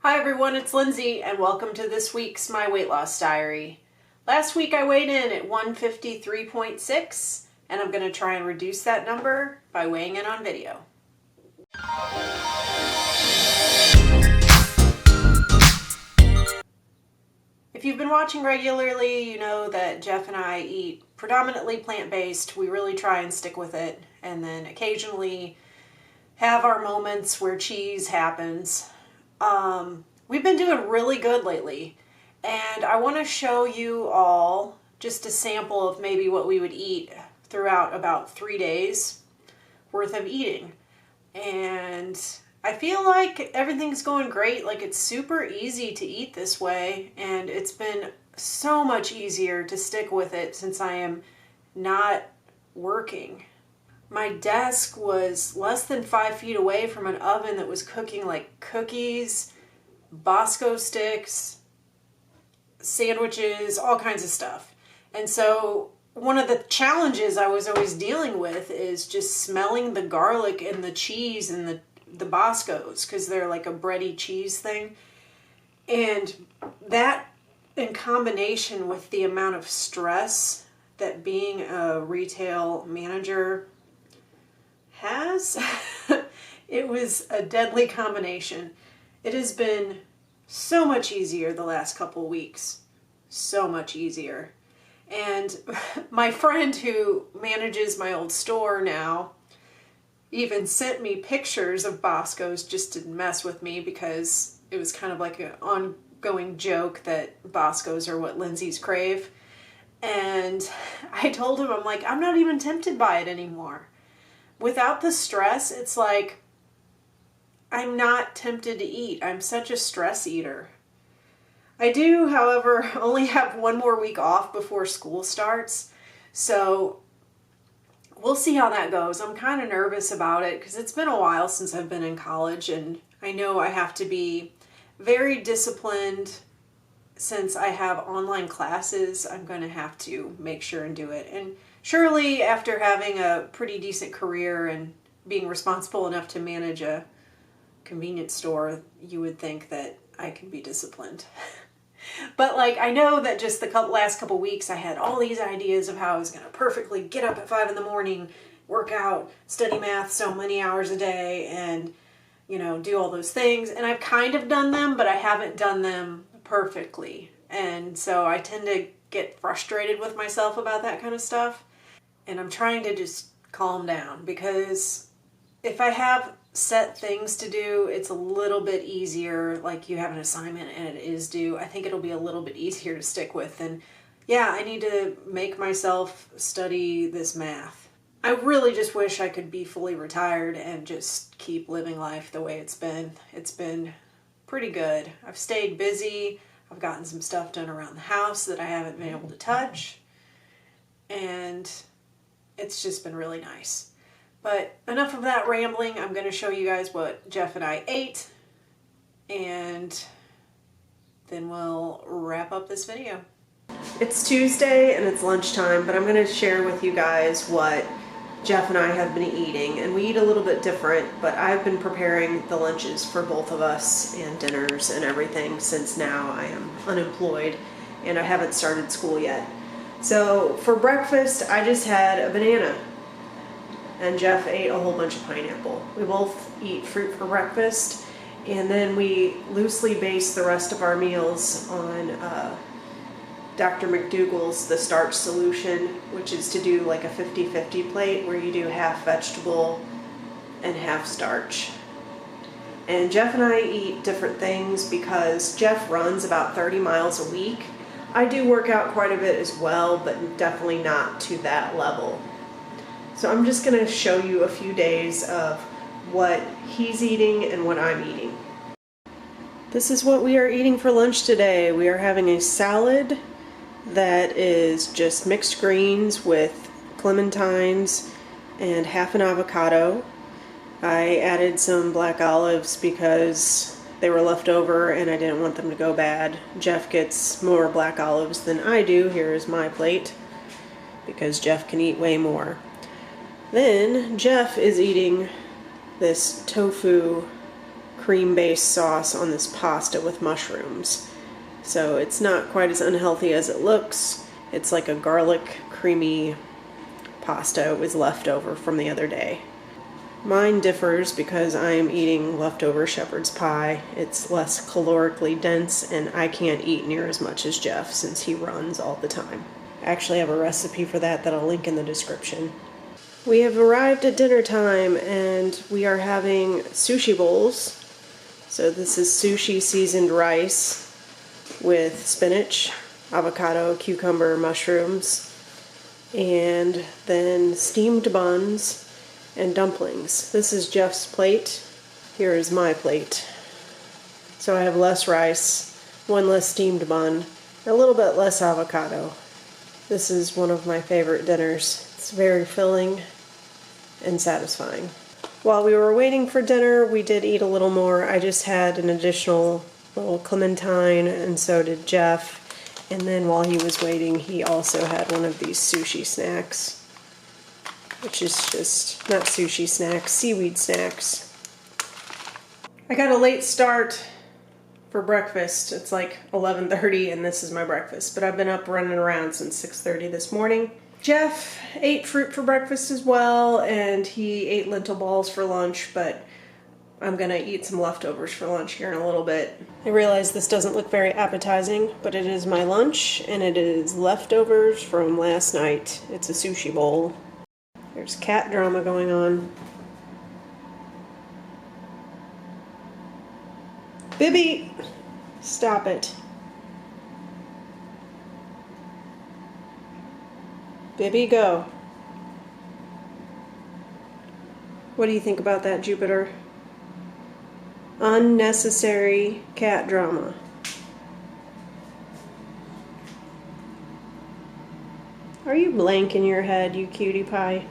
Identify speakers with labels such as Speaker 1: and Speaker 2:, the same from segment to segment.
Speaker 1: Hi everyone, it's Lindsay and welcome to this week's My Weight Loss Diary. Last week I weighed in at 153.6 and I'm going to try and reduce that number by weighing in on video. If you've been watching regularly, you know that Jeff and I eat predominantly plant-based. We really try and stick with it, and then occasionally have our moments where cheese happens. We've been doing really good lately, and I want to show you all just a sample of maybe what we would eat throughout about 3 days worth of eating. And I feel like everything's going great. Like, it's super easy to eat this way, and it's been so much easier to stick with it since I am not working. My desk was less than 5 feet away from an oven that was cooking like cookies, Bosco sticks, sandwiches, all kinds of stuff. And so one of the challenges I was always dealing with is just smelling the garlic and the cheese and the Boscos, because they're like a bready cheese thing. And that, in combination with the amount of stress that being a retail manager has, it was a deadly combination. It has been so much easier the last couple weeks. So much easier. And my friend who manages my old store now even sent me pictures of Boscos just to mess with me, because it was kind of like an ongoing joke that Boscos are what Lindsay's crave. And I told him, I'm like, I'm not even tempted by it anymore. Without the stress, it's like, I'm not tempted to eat. I'm such a stress eater. I do, however, only have one more week off before school starts. So we'll see how that goes. I'm kind of nervous about it because it's been a while since I've been in college, and I know I have to be very disciplined. Since I have online classes, I'm going to have to make sure and do it. And surely after having a pretty decent career and being responsible enough to manage a convenience store, you would think that I can be disciplined. But like, I know that just the last couple weeks I had all these ideas of how I was going to perfectly get up at 5 in the morning, work out, study math so many hours a day, and, do all those things. And I've kind of done them, but I haven't done them perfectly. And so I tend to get frustrated with myself about that kind of stuff. And I'm trying to just calm down, because if I have set things to do, it's a little bit easier. Like, you have an assignment and it is due, I think it'll be a little bit easier to stick with. And yeah, I need to make myself study this math. I really just wish I could be fully retired and just keep living life the way it's been. It's been pretty good. I've stayed busy. I've gotten some stuff done around the house that I haven't been able to touch. And it's just been really nice. But enough of that rambling. I'm going to show you guys what Jeff and I ate, and then we'll wrap up this video. It's Tuesday and it's lunchtime, but I'm going to share with you guys what Jeff and I have been eating. And we eat a little bit different, but I've been preparing the lunches for both of us and dinners and everything since now I am unemployed and I haven't started school yet. So for breakfast, I just had a banana. And Jeff ate a whole bunch of pineapple. We both eat fruit for breakfast, and then we loosely base the rest of our meals on Dr. McDougall's The Starch Solution, which is to do like a 50-50 plate where you do half vegetable and half starch. And Jeff and I eat different things because Jeff runs about 30 miles a week. I do work out quite a bit as well, but definitely not to that level. So I'm just going to show you a few days of what he's eating and what I'm eating. This is what we are eating for lunch today. We are having a salad that is just mixed greens with clementines and half an avocado. I added some black olives because they were left over and I didn't want them to go bad. Jeff gets more black olives than I do. Here is my plate, because Jeff can eat way more. Then Jeff is eating this tofu cream-based sauce on this pasta with mushrooms. So it's not quite as unhealthy as it looks. It's like a garlic creamy pasta. It was left over from the other day. Mine differs because I'm eating leftover shepherd's pie. It's less calorically dense, and I can't eat near as much as Jeff since he runs all the time. I actually have a recipe for that I'll link in the description. We have arrived at dinner time, and we are having sushi bowls. So this is sushi seasoned rice with spinach, avocado, cucumber, mushrooms, and then steamed buns and dumplings. This is Jeff's plate. Here is my plate. So I have less rice, one less steamed bun, a little bit less avocado. This is one of my favorite dinners. It's very filling and satisfying. While we were waiting for dinner, we did eat a little more. I just had an additional little clementine, and so did Jeff. And then while he was waiting, he also had one of these sushi snacks, which is just not sushi snacks, seaweed snacks. I got a late start for breakfast. It's like 11:30 and this is my breakfast, but I've been up running around since 6:30 this morning. Jeff ate fruit for breakfast as well, and he ate lentil balls for lunch, but I'm gonna eat some leftovers for lunch here in a little bit. I realize this doesn't look very appetizing, but it is my lunch, and it is leftovers from last night. It's a sushi bowl. There's cat drama going on. Bibby! Stop it. Bibby, go. What do you think about that, Jupiter? Unnecessary cat drama. Are you blank in your head, you cutie pie?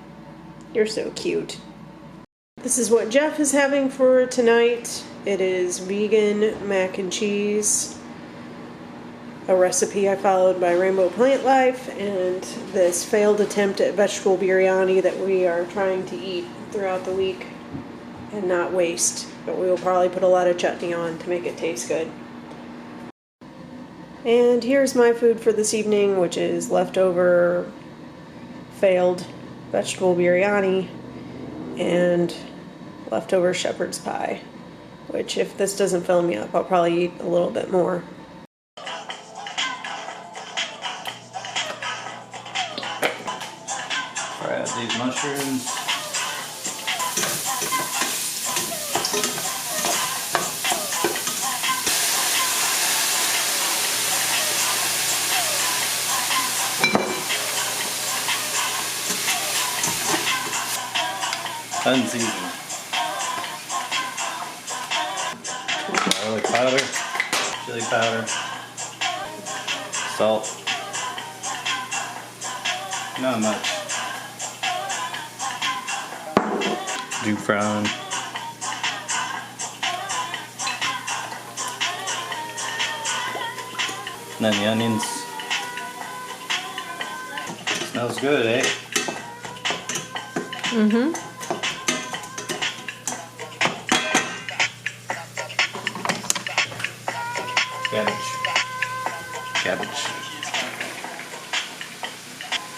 Speaker 1: You're so cute. This is what Jeff is having for tonight. It is vegan mac and cheese, a recipe I followed by Rainbow Plant Life, and this failed attempt at vegetable biryani that we are trying to eat throughout the week and not waste, but we will probably put a lot of chutney on to make it taste good. And here's my food for this evening, which is leftover failed vegetable biryani and leftover shepherd's pie, which if this doesn't fill me up, I'll probably eat a little bit more.
Speaker 2: Fry out these mushrooms. Unseasoned. Garlic powder, chili powder, salt. Not much. Dew brown. And then the onions. Smells good, eh?
Speaker 1: Mm-hmm.
Speaker 2: Cabbage.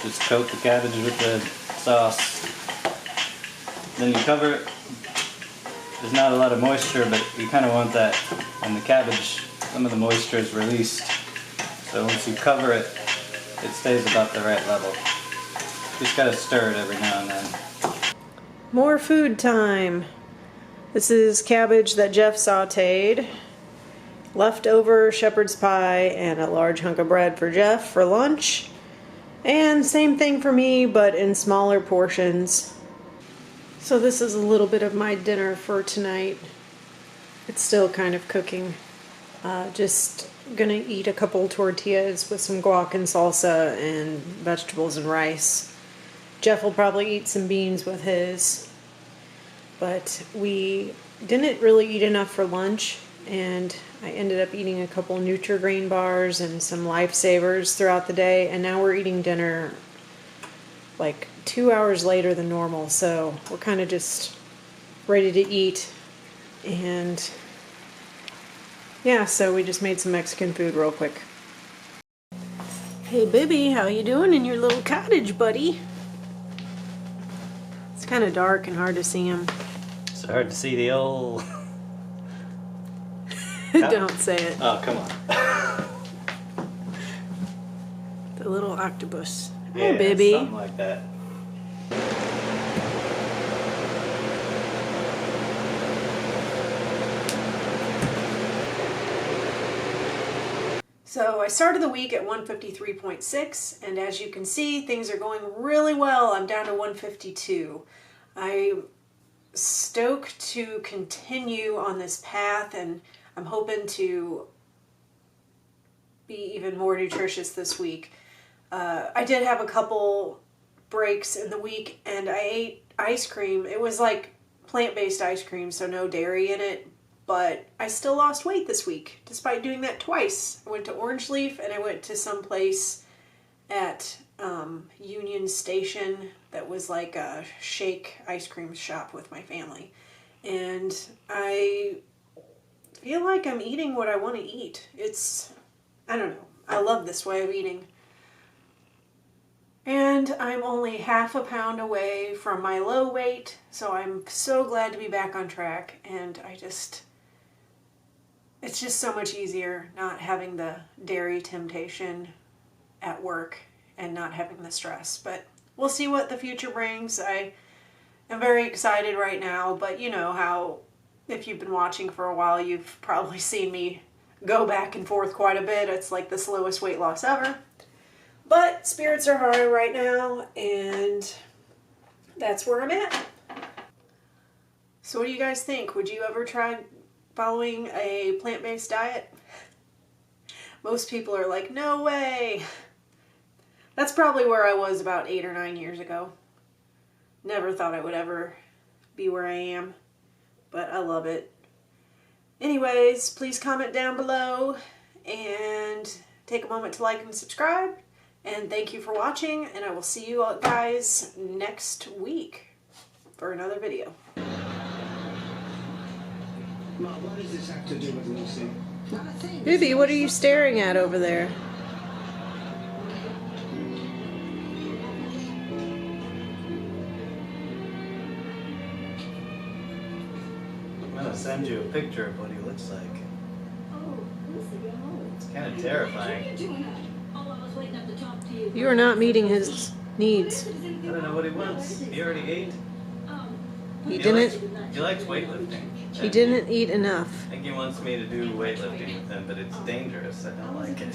Speaker 2: Just coat the cabbage with the sauce. Then you cover it. There's not a lot of moisture, but you kind of want that on the cabbage. Some of the moisture is released. So once you cover it, it stays about the right level. Just gotta stir it every now and then.
Speaker 1: More food time. This is cabbage that Jeff sauteed. Leftover shepherd's pie and a large hunk of bread for Jeff for lunch. And same thing for me, but in smaller portions. So this is a little bit of my dinner for tonight. It's still kind of cooking. Just gonna eat a couple tortillas with some guac and salsa and vegetables and rice. Jeff will probably eat some beans with his. But we didn't really eat enough for lunch, and I ended up eating a couple Nutri-Grain bars and some Lifesavers throughout the day, and now we're eating dinner like 2 hours later than normal, so we're kind of just ready to eat, and Yeah, so we just made some Mexican food real quick. Hey, Bibby, how you doing in your little cottage, buddy? It's kind of dark and hard to see him.
Speaker 2: It's hard to see the old...
Speaker 1: Don't say it.
Speaker 2: Oh, come on.
Speaker 1: The little octopus.
Speaker 2: Yeah,
Speaker 1: Hi, Bibby.
Speaker 2: something like that.
Speaker 1: So I started the week at 153.6, and as you can see, things are going really well. I'm down to 152. I'm stoked to continue on this path, and I'm hoping to be even more nutritious this week. I did have a couple breaks in the week, and I ate ice cream. It was like plant-based ice cream, so no dairy in it. But I still lost weight this week, despite doing that twice. I went to Orange Leaf, and I went to some place at Union Station that was like a shake ice cream shop with my family. And I feel like I'm eating what I want to eat. I don't know. I love this way of eating. And I'm only half a pound away from my low weight, so I'm so glad to be back on track. And it's just so much easier not having the dairy temptation at work and not having the stress. But we'll see what the future brings. I am very excited right now, but you know how, if you've been watching for a while, you've probably seen me go back and forth quite a bit. It's like the slowest weight loss ever. But spirits are high right now, and that's where I'm at. So what do you guys think? Would you ever try following a plant-based diet? Most people are like, no way. That's probably where I was about 8 or 9 years ago. Never thought I would ever be where I am, but I love it. Anyways, please comment down below and take a moment to like and subscribe. And thank you for watching, and I will see you guys next week for another video.
Speaker 3: Mom, what does this have to do with Lucy?
Speaker 1: Bibby, what are you staring at over there?
Speaker 2: I'm gonna send you a picture of what he looks like. It's kind of terrifying.
Speaker 1: You are not meeting his needs.
Speaker 2: I don't know what he wants. He already ate.
Speaker 1: He didn't.
Speaker 2: He likes weightlifting.
Speaker 1: He didn't eat enough.
Speaker 2: I think he wants me to do weightlifting with him, but it's dangerous. I don't like it.